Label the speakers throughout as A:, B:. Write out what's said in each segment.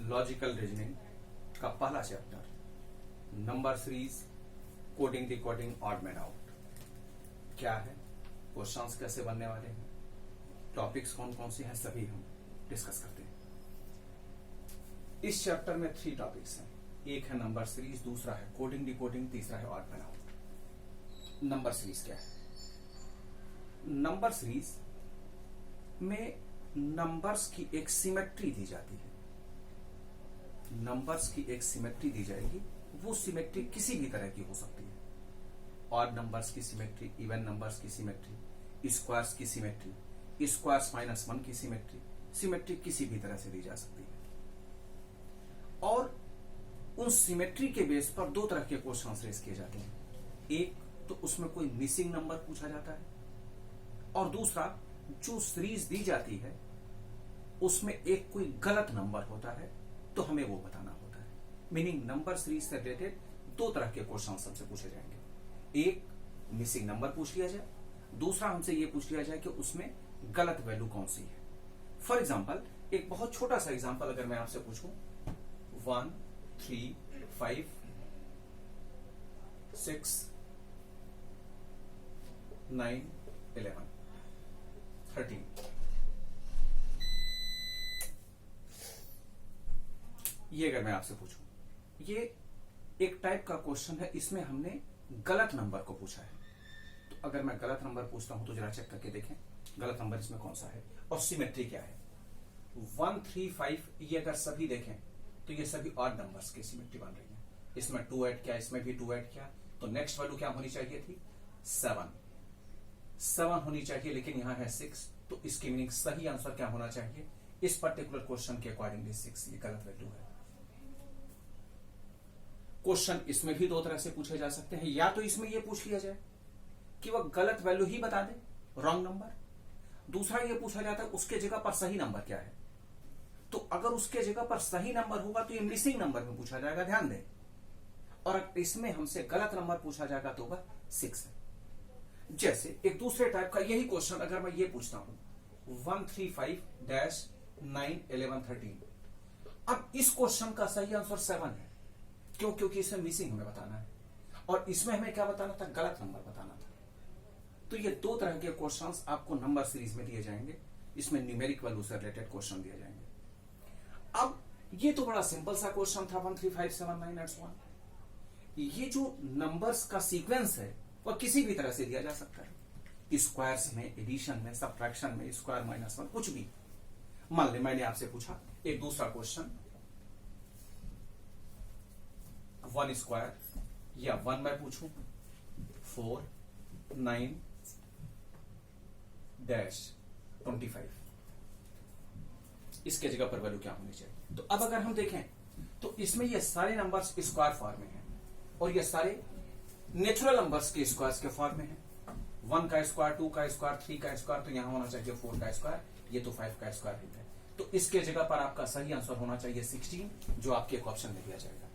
A: Logical reasoning का पहला chapter, number series, coding decoding, odd man out क्या है, क्वेश्चंस कैसे बनने वाले हैं, टॉपिक्स कौन कौन से हैं, सभी हम डिस्कस करते हैं। इस चैप्टर में 3 टॉपिक्स हैं। एक है नंबर सीरीज, दूसरा है कोडिंग डिकोडिंग, तीसरा है odd man out. Number series क्या है? नंबर सीरीज में नंबर्स की एक सिमेट्री दी जाती है। नंबर्स की एक सिमेट्री दी जाएगी, वो सिमेट्री किसी भी तरह की हो सकती है। ऑड नंबर्स की सिमेट्री, इवन नंबर्स की सिमेट्री, स्क्वायर्स की सिमेट्री, स्क्वायर्स -1 की सिमेट्री, सिमेट्री किसी भी तरह से दी जा सकती है। और उन सिमेट्री के बेस पर 2 तरह के क्वेश्चन रेज किए जाते हैं। एक तो उसमें कोई मिसिंग नंबर पूछा जाता है, और दूसरा जो सीरीज दी जाती है उसमें एक कोई गलत नंबर होता है तो हमें वो बताना होता है। मीनिंग नंबर सीरीज से रिलेटेड 2 तरह के क्वेश्चन हमसे पूछे जाएंगे। एक मिसिंग नंबर पूछ लिया जाए, दूसरा हमसे ये पूछ लिया जाए कि उसमें गलत वैल्यू कौन सी है। फॉर एग्जाम्पल, एक बहुत छोटा सा एग्जाम्पल अगर मैं आपसे पूछूं 1 3 5 6 9 11 13, ये अगर मैं आपसे पूछूं, ये एक टाइप का क्वेश्चन है, इसमें हमने गलत नंबर को पूछा है। तो अगर मैं गलत नंबर पूछता हूं तो जरा चेक करके देखें गलत नंबर इसमें कौन सा है और सिमेट्री क्या है। 1 3 5 ये अगर सभी देखें तो ये सभी ऑड नंबर्स की सिमेट्री बन रही है। इसमें 2 ऐड किया, इसमें भी 2 ऐड किया, तो नेक्स्ट वैल्यू क्या होनी चाहिए थी? 7 होनी चाहिए, लेकिन यहां है 6, तो इसकी मीनिंग सही आंसर क्या होना चाहिए इस पर्टिकुलर क्वेश्चन के अकॉर्डिंगली 6। ये गलत वैल्यू है। क्वेश्चन इसमें भी 2 तरह से पूछे जा सकते हैं। या तो इसमें यह पूछ लिया जाए कि वह गलत वैल्यू ही बता दे, रॉन्ग नंबर। दूसरा यह पूछा जाता है उसके जगह पर सही नंबर क्या है। तो अगर उसके जगह पर सही नंबर होगा तो ये मिसिंग नंबर में पूछा जाएगा, ध्यान दें। और इसमें हमसे गलत नंबर पूछा जाएगा तो वह 6 है। जैसे एक दूसरे टाइप का यही क्वेश्चन अगर मैं ये पूछता हूं 135-9 11 13, अब इस क्वेश्चन का सही आंसर 7 है। क्यों? क्योंकि इसमें मिसिंग हमें बताना है और इसमें हमें क्या बताना था? गलत नंबर बताना था। तो ये 2 तरह के क्वेश्चंस आपको नंबर सीरीज में दिए जाएंगे। इसमें न्यूमेरिक वैल्यू से रिलेटेड क्वेश्चन दिए जाएंगे। अब ये तो बड़ा सिंपल सा क्वेश्चन था 1 3 5 7 9 एंड 1। ये जो नंबर्स का सीक्वेंस है वह किसी भी तरह से दिया जा सकता है, स्क्वायर्स में, एडिशन में, सब्ट्रैक्शन में, स्क्वायर -1, कुछ भी। मान ले मैंने आपसे पूछा एक दूसरा क्वेश्चन 1 स्क्वायर या 1 मैं पूछूं 4 9 -25, इसके जगह पर वैल्यू क्या होनी चाहिए? तो अब अगर हम देखें तो इसमें ये सारे नंबर्स स्क्वायर फॉर्म में हैं और ये सारे नेचुरल नंबर्स के स्क्वायर्स के फॉर्म में है। 1 का स्क्वायर, 2 का स्क्वायर, 3 का स्क्वायर, तो यहां होना चाहिए 4 का स्क्वायर, ये तो 5 का स्क्वायर है। तो इसके जगह पर आपका सही आंसर होना चाहिए 16, जो आपके एक ऑप्शन में दिया जाएगा।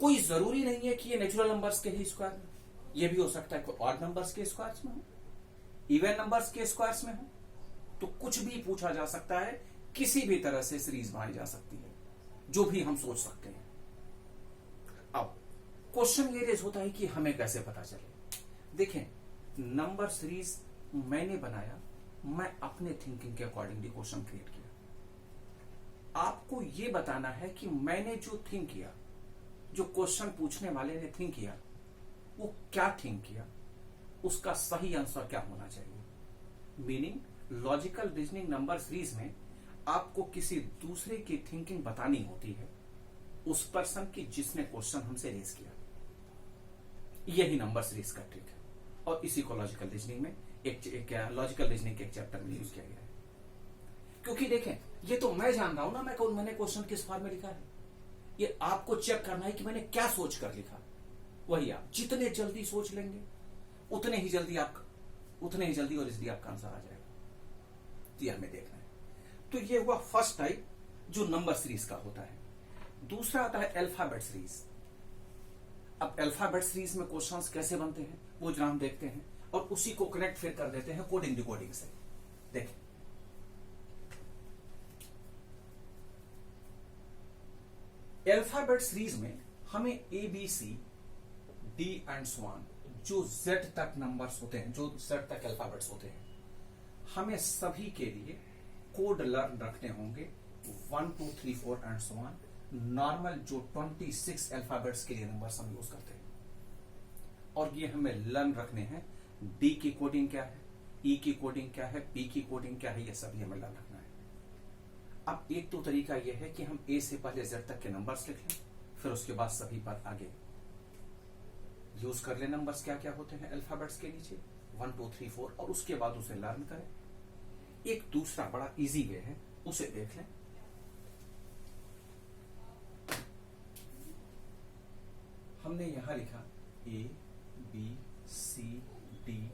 A: कोई जरूरी नहीं है कि ये नेचुरल नंबर्स के ही स्क्वायर में, ये भी हो सकता है कोई ऑड नंबर्स के स्क्वायर्स में हो, इवन नंबर्स के स्क्वायर्स में हो। तो कुछ भी पूछा जा सकता है, किसी भी तरह से सीरीज बनाई जा सकती है, जो भी हम सोच सकते हैं। अब क्वेश्चन ये रेज होता है कि हमें कैसे पता चले। देखें, नंबर सीरीज मैंने बनाया, मैं अपने थिंकिंग के अकॉर्डिंगली क्वेश्चन क्रिएट किया। आपको यह बताना है कि मैंने जो थिंक किया, जो क्वेश्चन पूछने वाले ने थिंक किया, वो क्या थिंक किया, उसका सही आंसर क्या होना चाहिए। Meaning logical reasoning number series में आपको किसी दूसरे की थिंकिंग बतानी होती है, उस पर्सन की जिसने क्वेश्चन हमसे रेज किया। यही नंबर सीरीज का ट्रिक है और इसी को लॉजिकल रीजनिंग में लॉजिकल रीजनिंग के एक चैप्टर में यूज किया गया है। क्योंकि देखें, ये तो मैं जान रहा हूं ना मैंने क्वेश्चन किस फॉर्म में लिखा है। ये आपको चेक करना है कि मैंने क्या सोच कर लिखा। वही आप जितने जल्दी सोच लेंगे उतने ही जल्दी और इजली आपका आंसर आ जाएगा। तो ये हमें देखना है। तो ये हुआ फर्स्ट टाइप जो नंबर सीरीज का होता है। दूसरा आता है अल्फाबेट सीरीज। अब अल्फाबेट सीरीज में क्वेश्चंस कैसे बनते हैं वो जरा हम देखते हैं और उसी को कनेक्ट फिर कर देते हैं कोडिंग डिकोडिंग से। देखें, अल्फाबेट सीरीज में हमें A B C D and so on, जो जेड तक नंबर्स होते हैं, जो जेड तक अल्फाबेट्स होते हैं, हमें सभी के लिए कोड लर्न रखने होंगे 1 2 3 4 एंड सो ऑन। नॉर्मल जो 26 अल्फाबेट्स के लिए नंबर्स हम यूज करते हैं, और ये हमें लर्न रखने हैं। डी की कोडिंग क्या है, ई की कोडिंग क्या है, पी की कोडिंग क्या है, ये सभी हमें लर्न रखना है। अब एक तो तरीका यह है कि हम ए से पहले जेड तक के नंबर्स लिख लें, फिर उसके बाद सभी पर आगे यूज कर ले नंबर्स क्या क्या होते हैं अल्फाबेट्स के नीचे 1 2 3 4, और उसके बाद उसे लर्न करें। एक दूसरा बड़ा इजी वे है, उसे देख लें। हमने यहां लिखा A B C D E,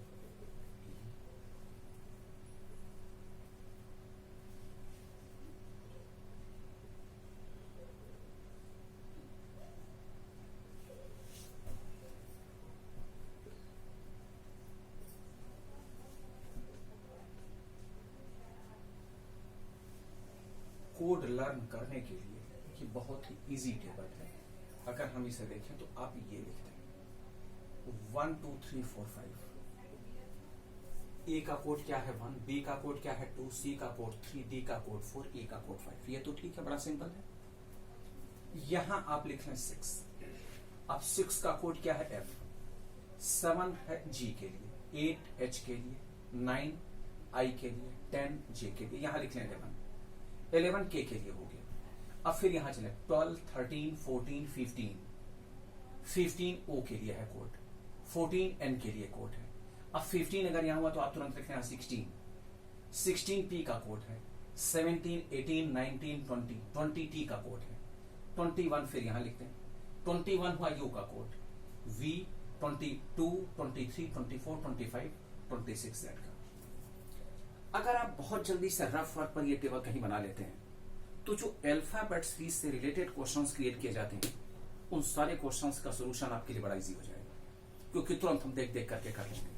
A: code learn करने के लिए ये बहुत ही इजी टेबल है। अगर हम इसे देखें तो आप ये लिखते हैं 1 2 3 4 5। ए का कोड क्या है 1, बी का कोड क्या है 2, सी का कोड 3, डी का कोड 4, ई का कोड 5। ये तो ठीक है, बड़ा सिंपल है। यहां आप लिख लें 6। अब 6 का कोड क्या है एफ, 7 है जी के लिए, 8 एच के लिए, 9 आई के लिए, 10 जे के लिए। यहां लिख लें 11 के लिए हो गया। अब फिर यहां चले 12 13 14 15 ओ के लिए है कोड, 14 एन के लिए कोड है। अब 15 अगर यहां हुआ तो आप तुरंत लिखना 16 पी का कोड है, 17 18 19 20 टी का कोड है, 21 फिर यहां लिखते हैं 21 हुआ यू का कोड, वी 22 23 24 25 26 जेड का। अगर आप बहुत जल्दी से रफ वर्क पर ये टेबल कहीं बना लेते हैं तो जो अल्फाबेट सीरीज से रिलेटेड क्वेश्चंस क्रिएट किए जाते हैं उन सारे क्वेश्चंस का सॉल्यूशन आपके लिए बड़ा इजी हो जाएगा, क्योंकि तुरंत हम देख देख करके कर लेंगे।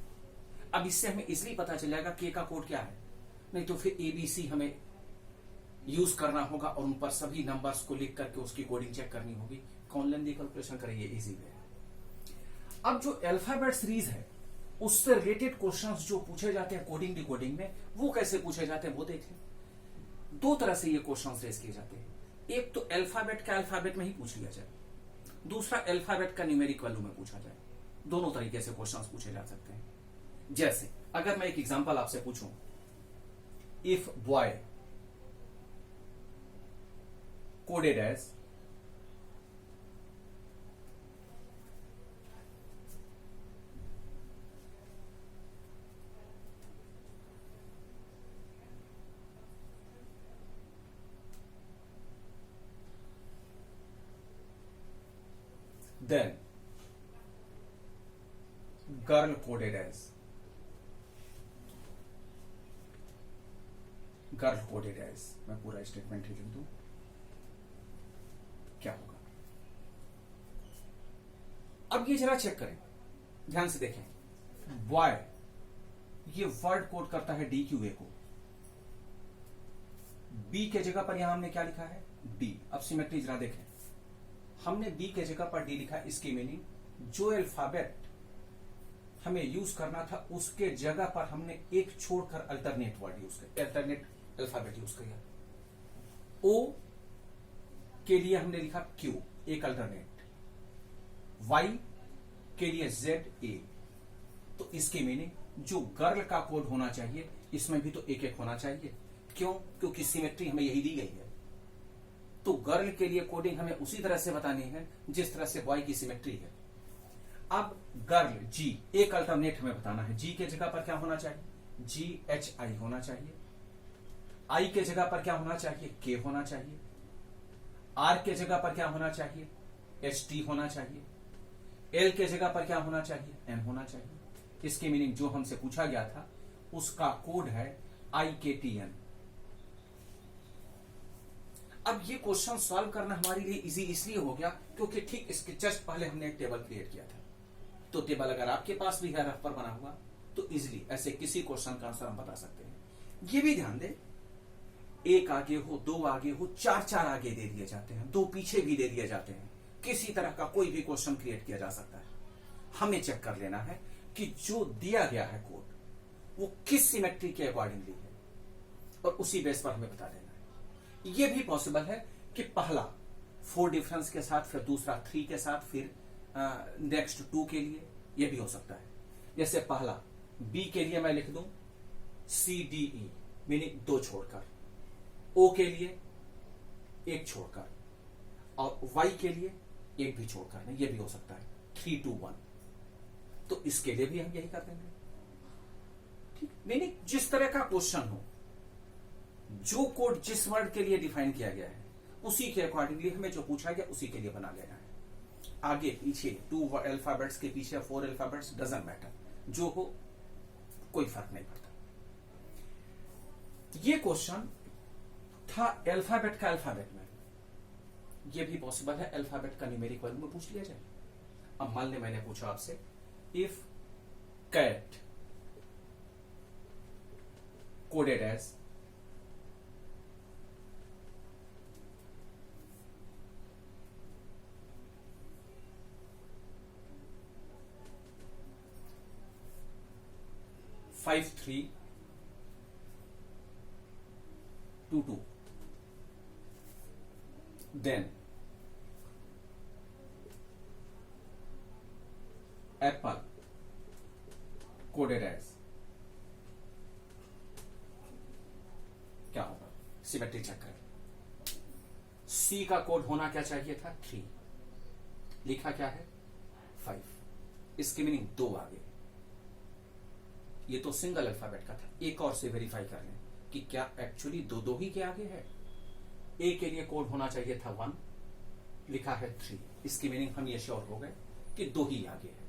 A: अब इससे हमें इजिली पता चल जाएगा के का कोड क्या है, नहीं तो फिर एबीसी हमें यूज करना होगा और उन पर सभी नंबर्स को लिख करके उसकी कोडिंग चेक करनी होगी। कौन लेंदी कैलकुलेशन करें, ये इजी वे है। अब जो अल्फाबेट सीरीज है उससे रिलेटेड क्वेश्चंस जो पूछे जाते हैं कोडिंग डिकोडिंग में, वो कैसे पूछे जाते हैं वो देखें। दो तरह से ये क्वेश्चंस रेज किए जाते हैं। एक तो अल्फाबेट का अल्फाबेट में ही पूछ लिया जाए, दूसरा अल्फाबेट का न्यूमेरिक वैल्यू में पूछा जाए। दोनों तरीके से क्वेश्चंस पूछे जा सकते हैं। जैसे अगर मैं एक एग्जांपल आपसे पूछूं, if boy coded as then girl coded as मैं पूरा स्टेटमेंट ही लिख दूं, क्या होगा। अब ये जरा चेक करें, ध्यान से देखें। बॉय ये वर्ड कोड करता है डी क्यू ए को, बी के जगह पर यहां हमने क्या लिखा है डी। अब सिमेट्री जरा देखें, हमने बी के जगह पर डी लिखा, इसकी मीनिंग जो अल्फाबेट हमें यूज करना था उसके जगह पर हमने एक छोड़कर अल्टरनेट वर्ड यूज किया, अल्टरनेट अल्फाबेट यूज किया। ओ के लिए हमने लिखा क्यू, एक अल्टरनेट, वाई के लिए जेड ए। तो इसकी मीनिंग जो गर्ल का कोड होना चाहिए इसमें भी तो एक एक होना चाहिए। क्यों? क्योंकि सिमेट्री हमें यही दी गई है। तो गर्ल के लिए कोडिंग हमें उसी तरह से बतानी है जिस तरह से बॉय की सिमेट्री है। अब गर्ल जी, एक अल्टरनेट हमें बताना है। जी के जगह पर क्या होना चाहिए, जी एच आई होना चाहिए। आई के जगह पर क्या होना चाहिए, के होना चाहिए। आर के जगह पर क्या होना चाहिए, एच टी होना चाहिए। एल के जगह पर क्या होना चाहिए, एम होना चाहिए। इसकी मीनिंग जो हमसे पूछा गया था उसका कोड है आई के टी एन। अब ये क्वेश्चन सॉल्व करना हमारे लिए इजी इसलिए हो गया क्योंकि ठीक इसके जस्ट पहले हमने एक टेबल क्रिएट किया था। तो टेबल अगर आपके पास भी है रफ पर बना हुआ तो इजीली ऐसे किसी क्वेश्चन का आंसर हम बता सकते हैं। ये भी ध्यान दें एक आगे हो, दो आगे हो, चार चार आगे दे दिए जाते हैं, दो पीछे भी दे दिए जाते हैं, किसी तरह का कोई भी क्वेश्चन क्रिएट किया जा सकता है। हमें चेक कर लेना है कि जो दिया गया है कोड वो किस सिमेट्री के अकॉर्डिंगली है, और उसी बेस पर हमें बता देना है। यह भी पॉसिबल है कि पहला 4 डिफरेंस के साथ, फिर दूसरा 3 के साथ, फिर नेक्स्ट 2 के लिए, यह भी हो सकता है। जैसे पहला बी के लिए मैं लिख दूं CDE, मीनिंग 2 छोड़कर, ओ के लिए 1 छोड़कर, और वाई के लिए 1 भी छोड़कर, नहीं, यह भी हो सकता है 3, 2, 1। तो इसके लिए भी हम यही कर देंगे, ठीक। मीनिंग जिस तरह का क्वेश्चन हो, जो कोड जिस वर्ड के लिए डिफाइन किया गया है, उसी के अकॉर्डिंगली हमें जो पूछा गया उसी के लिए बना लेना है। आगे पीछे 2 अल्फाबेट्स के पीछे 4 अल्फाबेट्स, डजंट मैटर, जो हो कोई फर्क नहीं पड़ता। ये क्वेश्चन था अल्फाबेट का अल्फाबेट में, ये भी पॉसिबल है अल्फाबेट का न्यूमेरिक वैल्यू में पूछ लिया जाए। अब मान ले मैंने पूछा आपसे, if cat coded as five 3 2 2, then apple coded as, क्या होगा? सिमेट्री चेक करें। सी का कोड होना क्या चाहिए था? 3, लिखा क्या है? 5। इसकी मीनिंग 2 आगे। ये तो सिंगल अल्फाबेट का था, एक और से वेरीफाई कर लें कि क्या एक्चुअली 2 ही के आगे है। ए के लिए कोड होना चाहिए था 1, लिखा है 3। इसकी मीनिंग हम ये श्योर हो गए कि 2 ही आगे है।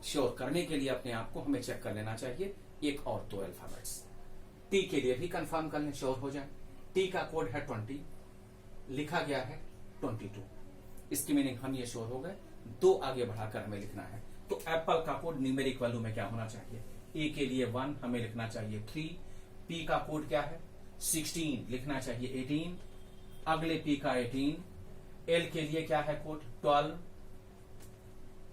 A: श्योर करने के लिए अपने आप को हमें चेक कर लेना चाहिए एक और 2 अल्फाबेट्स। टी के लिए भी कंफर्म कर लें, श्योर हो जाए। टी का कोड है 20, लिखा गया है 22। इसकी मीनिंग हम ये श्योर हो गए 2 आगे बढ़ाकर हमें लिखना है। तो एप्पल का कोड न्यूमेरिक वैल्यू में क्या होना चाहिए? ए के लिए 1, हमें लिखना चाहिए 3। पी का कोड क्या है? 16, लिखना चाहिए 18। अगले पी का 18। एल के लिए क्या है कोड? 12।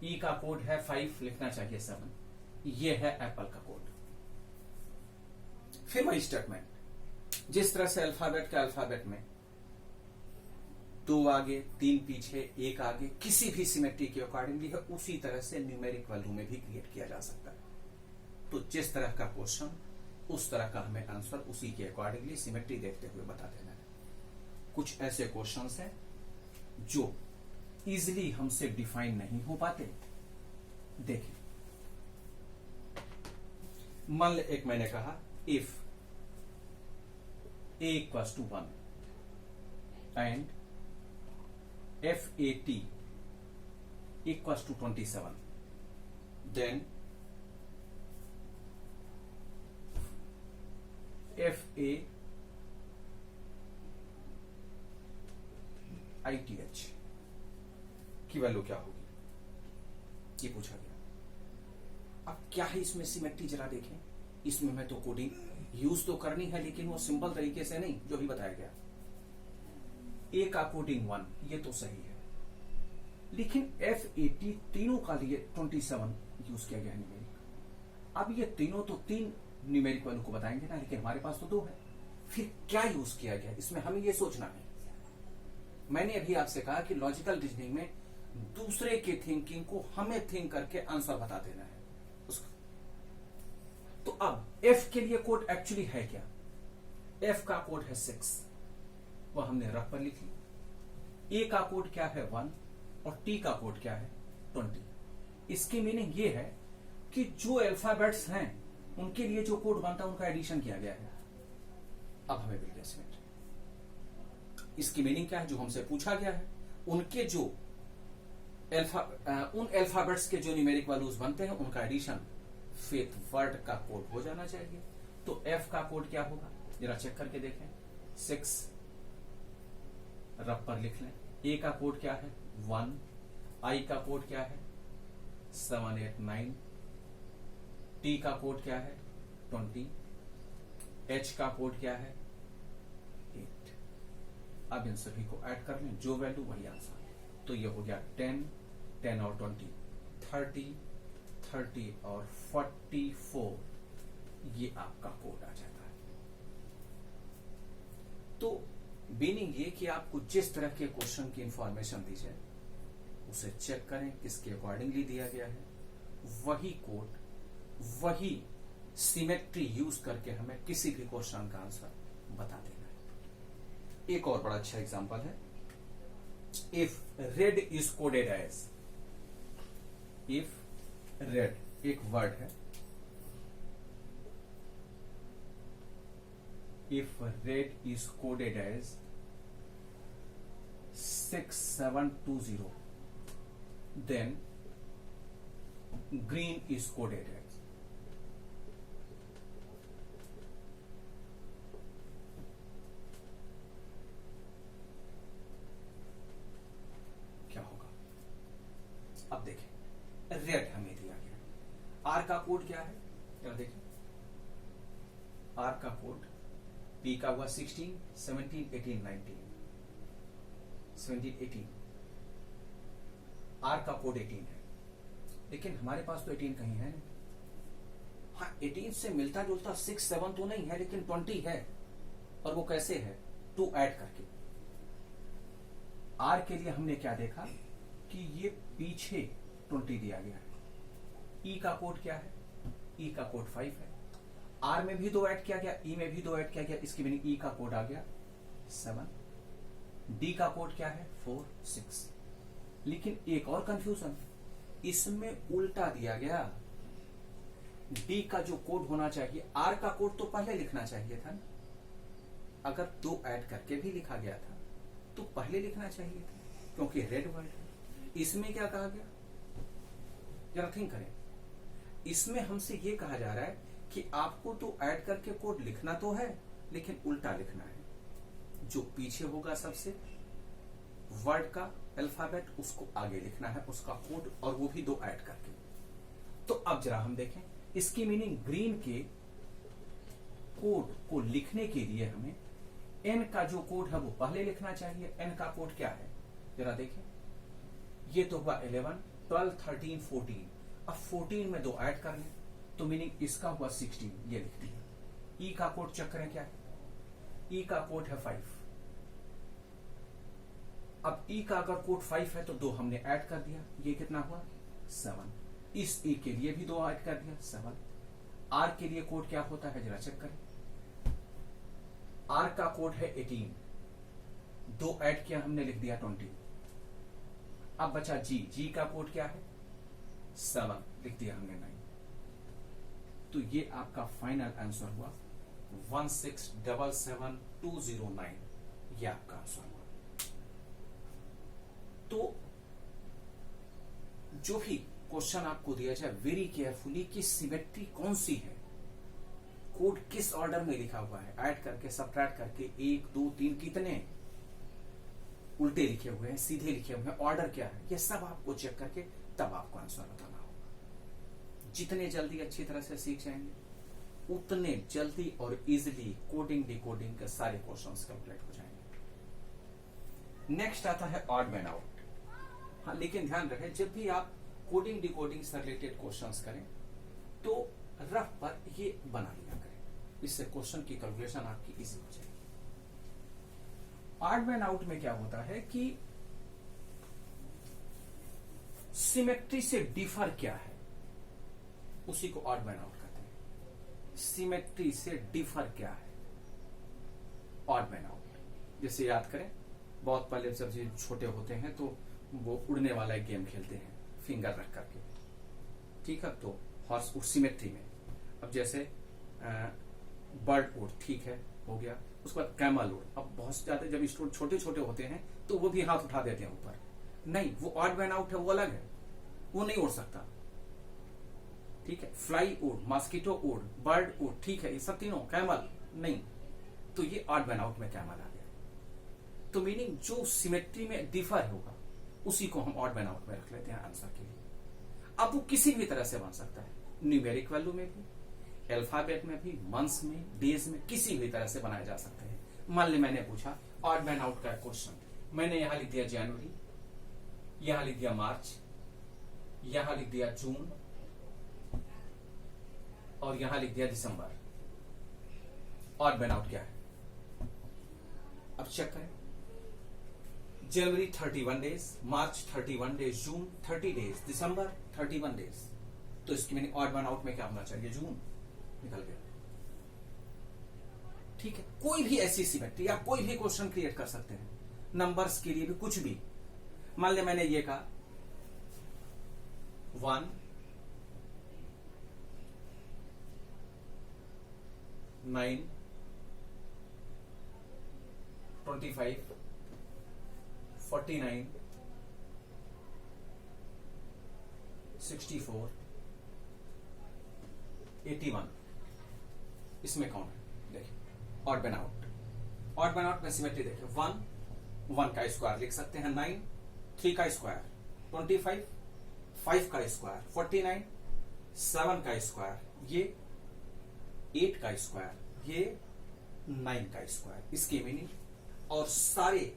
A: ई का कोड है 5, लिखना चाहिए 7। ये है एप्पल का कोड। फिर वही स्टेटमेंट, जिस तरह से अल्फाबेट के अल्फाबेट में 2 आगे 3 पीछे 1 आगे किसी भी सिमेट्री के अकॉर्डिंगली है, उसी तरह से न्यूमेरिक वैल्यू में भी क्रिएट किया जा सकता है। तो जिस तरह का क्वेश्चन उस तरह का हमें आंसर उसी के अकॉर्डिंगली सिमेट्री देखते हुए बता देना है। कुछ ऐसे क्वेश्चंस हैं जो इजीली हमसे डिफाइन नहीं हो पाते। देखिए, मान ले एक मैंने कहा if a equals to 1 and FAT equals to 27, then FAITH की वैल्यू क्या होगी, ये पूछा गया। अब क्या है इसमें सिमेट्री, जरा देखें। इसमें मैं तो कोडिंग यूज तो करनी है, लेकिन वो सिंपल तरीके से नहीं जो भी बताया गया। ए का कोडिंग 1, ये तो सही है, लेकिन FAT तीनों का लिए 27 यूज किया गया न्यूमेरिक। अब ये तीनों तो 3 न्यूमेरिक वैल्यू को बताएंगे ना, लेकिन हमारे पास तो 2 है। फिर क्या यूज किया गया, इसमें हमें ये सोचना है। मैंने अभी आपसे कहा कि लॉजिकल रीजनिंग में दूसरे की थिंकिंग को हमें थिंक करके आंसर बता देना है उसका। तो अब F के लिए कोड एक्चुअली है क्या? F का कोड है 6, वो हमने रफ पर लिख ली। A का कोड क्या है 1 और T का कोड क्या है 20। इसकी मीनिंग ये है कि जो अल्फाबेट्स हैं उनके लिए जो कोड बनता है उनका एडिशन किया गया है। अब हमें मिल गया सिमेट्री। इसकी मीनिंग क्या है? जो हमसे पूछा गया है उनके जो उन अल्फाबेट्स के जो न्यूमेरिक वैल्यूज बनते हैं उनका एडिशन फिफ्थ वर्ड का कोड हो जाना चाहिए। तो F का कोड क्या होगा, जरा चेक करके देखें। 6 रफ पर लिख लें। A का कोड क्या है 1, I का कोड क्या है 7, 8, 9, T का कोड क्या है 20, H का कोड क्या है अब इन सभी को ऐड कर लें, जो वैल्यू वही आंसर। तो ये हो गया 10, 10 और 20, 30, 30 और 44, ये आपका कोड आ जाता है। तो मीनिंग ये कि आपको जिस तरह के क्वेश्चन की इंफॉर्मेशन दी जाए उसे चेक करें किसके अकॉर्डिंगली दिया गया है, वही कोड, वही सिमेट्री यूज करके हमें किसी भी क्वेश्चन का आंसर बता देना है। एक और बड़ा अच्छा एग्जांपल है, if red is coded as, if red एक वर्ड है, if red is coded as 6720, then green is coded as, क्या होगा? अब देखें, रेड हमें दिया गया, आर का कोड क्या है, जरा देखें। आर का कोड, पी का हुआ 16, 17, 18, 19, 17, 18, आर का कोड 18 है, लेकिन हमारे पास तो 18 कहीं है नहीं। हाँ, 18 से मिलता जुलता 6, 7 तो नहीं है, लेकिन 20 है। और वो कैसे है? 2 ऐड करके। आर के लिए हमने क्या देखा कि ये पीछे 20 दिया गया है। ई का कोड क्या है? ई का कोड 5 है। आर में भी 2 ऐड किया गया, ई में भी 2 ऐड किया गया, इसकी मीनिंग ई का कोड आ गया 7। डी का कोड क्या है? 4, 6। लेकिन एक और कंफ्यूजन, इसमें उल्टा दिया गया। डी का जो कोड होना चाहिए, आर का कोड तो पहले लिखना चाहिए था ना। अगर 2 ऐड करके भी लिखा गया था तो पहले लिखना चाहिए था, क्योंकि रेड वर्ड है। इसमें क्या कहा गया, जरा थिंक करें। इसमें हमसे ये कहा जा रहा है कि आपको तो ऐड करके कोड लिखना तो है, लेकिन उल्टा लिखना है। जो पीछे होगा सबसे वर्ड का अल्फाबेट, उसको आगे लिखना है, उसका कोड, और वो भी 2 ऐड करके। तो अब जरा हम देखें, इसकी मीनिंग ग्रीन के कोड को लिखने के लिए हमें एन का जो कोड है वो पहले लिखना चाहिए। एन का कोड क्या है, जरा देखें। ये तो हुआ 11, 12, 13, 14। अब 14 में 2 ऐड कर लें, तो मीनिंग इसका हुआ 16, ये लिख दिया। ई का कोड चेक करें क्या है, ई का कोड है 5। अब ई का अगर कोड 5 है तो 2 हमने ऐड कर दिया, ये कितना हुआ 7। इस ई के लिए भी 2 ऐड कर दिया 7। आर के लिए कोड क्या होता है, जरा चेक करें। आर का कोड है 18, 2 ऐड किया हमने, लिख दिया 20। अब बचा जी, जी का कोड क्या है 7, लिख दिया हमने 9। तो ये आपका फाइनल आंसर हुआ 1677209, ये आपका आंसर हुआ। तो जो भी क्वेश्चन आपको दिया जाए, वेरी केयरफुली कि सिमेट्री कौन सी है, कोड किस ऑर्डर में लिखा हुआ है, ऐड करके सब्ट्रैक्ट करके 1, 2, 3 कितने उल्टे लिखे हुए हैं, सीधे लिखे हुए हैं, ऑर्डर क्या है, ये सब आपको चेक करके तब आपको आंसर बताना होगा। जितने जल्दी अच्छी तरह से सीख जाएंगे उतने जल्दी और इजीली कोडिंग डिकोडिंग के सारे क्वेश्चंस कंप्लीट हो जाएंगे। नेक्स्ट आता है ऑड मैन आउट। हाँ, लेकिन ध्यान रखें, जब भी आप कोडिंग डिकोडिंग से रिलेटेड क्वेश्चंस करें तो रफ पर ये बना लिया करें, इससे क्वेश्चन की कैलकुलेशन आपकी इजी हो जाएगी। ऑड मैन आउट में क्या होता है कि सिमेट्री से डिफर क्या है, उसी को ऑड मैन आउट कहते हैं। सिमेट्री से डिफर क्या है, ऑड मैन आउट। जैसे याद करें, बहुत पहले जब ये छोटे होते हैं तो वो उड़ने वाला एक गेम खेलते हैं फिंगर रख करके, ठीक है। तो हॉर्स उड़ सिमेट्री में, अब जैसे बर्ड उड़, ठीक है, हो गया। उसके बाद कैमल उड़। अब बहुत ज्यादा जब स्टूडेंट छोटे छोटे होते हैं तो वो भी हाथ उठा देते हैं ऊपर, नहीं, वो ऑड मैन आउट है, वो अलग है, वो नहीं उड़ सकता, ठीक है। फ्लाई उड़, मॉस्किटो उड़, बर्ड उड़, ठीक है, ये सब तीनों। कैमल नहीं, तो ये ऑड मैन आउट में कैमल आ गया। तो मीनिंग जो सिमेट्री में डिफर होगा उसी को हम ऑड मैन आउट में रख लेते हैं आंसर के लिए। अब वो किसी भी तरह से बन सकता है, न्यूमेरिक वैल्यू में भी, अल्फाबेट में भी, मंथ्स में, डेज में, किसी भी तरह से बनाया जा सकता है। मान ली मैंने पूछा ऑड मैन आउट का क्वेश्चन। मैंने यहां लिख दिया जनवरी, यहां लिख दिया मार्च, यहां लिख दिया जून और यहां लिख दिया दिसंबर। ऑड मैन आउट क्या है? अब चेक करें। जनवरी 31 डेज, मार्च 31 डेज, जून 30 डेज, दिसंबर 31 डेज। तो इसकी मैंने ऑड मैन आउट में क्या होना चाहिए? जून। निकल गया। ठीक है, कोई भी ऐसी सिमेट्री या कोई भी क्वेश्चन क्रिएट कर सकते हैं नंबर्स के लिए भी, कुछ भी। मान लिया मैंने ये कहा 1 9 25 49 64 81। इसमें कौन है? देखिए odd man out. Odd man out में सिमेट्री देखिए 1 का स्क्वायर लिख सकते हैं, 9 3 का स्क्वायर, 25 5 का स्क्वायर, 49 7 का स्क्वायर, ये 8 का स्क्वायर, ये 9 का स्क्वायर। इसकी मीनिंग और सारे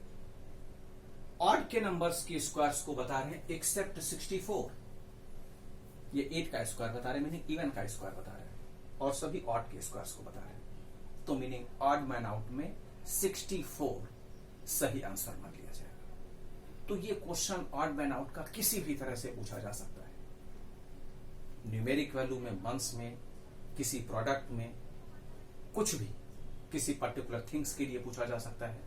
A: ऑड के नंबर्स के स्क्वायर्स को बता रहे हैं एक्सेप्ट 64। ये 8 का स्क्वायर बता रहे हैं, मीनिंग इवन का स्क्वायर बता रहे हैं, और सभी ऑड के स्क्वायर्स को बता रहे हैं। तो मीनिंग ऑड मैन आउट में 64 सही आंसर मान लिया जाएगा। तो ये क्वेश्चन ऑड मैन आउट का किसी भी तरह से पूछा जा सकता है, न्यूमेरिक वैल्यू में, मंथ्स में, किसी प्रोडक्ट में, कुछ भी, किसी पर्टिकुलर थिंग्स के लिए पूछा जा सकता है।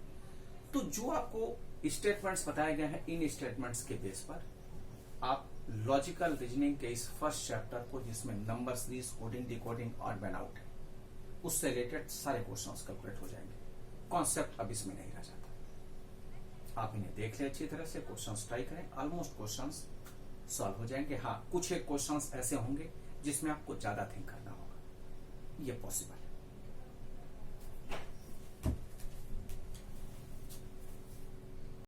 A: तो जो आपको स्टेटमेंट्स बताए गए हैं, इन स्टेटमेंट्स के बेस पर आप लॉजिकल रीजनिंग के इस फर्स्ट चैप्टर को, जिसमें number series, coding, decoding, odd man out है, उससे रिलेटेड सारे क्वेश्चंस कैलकुलेट हो जाएंगे। कॉन्सेप्ट अब इसमें नहीं रह जाता। आप इन्हें देख ले अच्छी तरह से, क्वेश्चंस ट्राई करें, ऑलमोस्ट क्वेश्चंस सॉल्व हो जाएंगे। हाँ, कुछ एक क्वेश्चंस ऐसे होंगे जिसमें आपको ज्यादा थिंक करना होगा, ये पॉसिबल।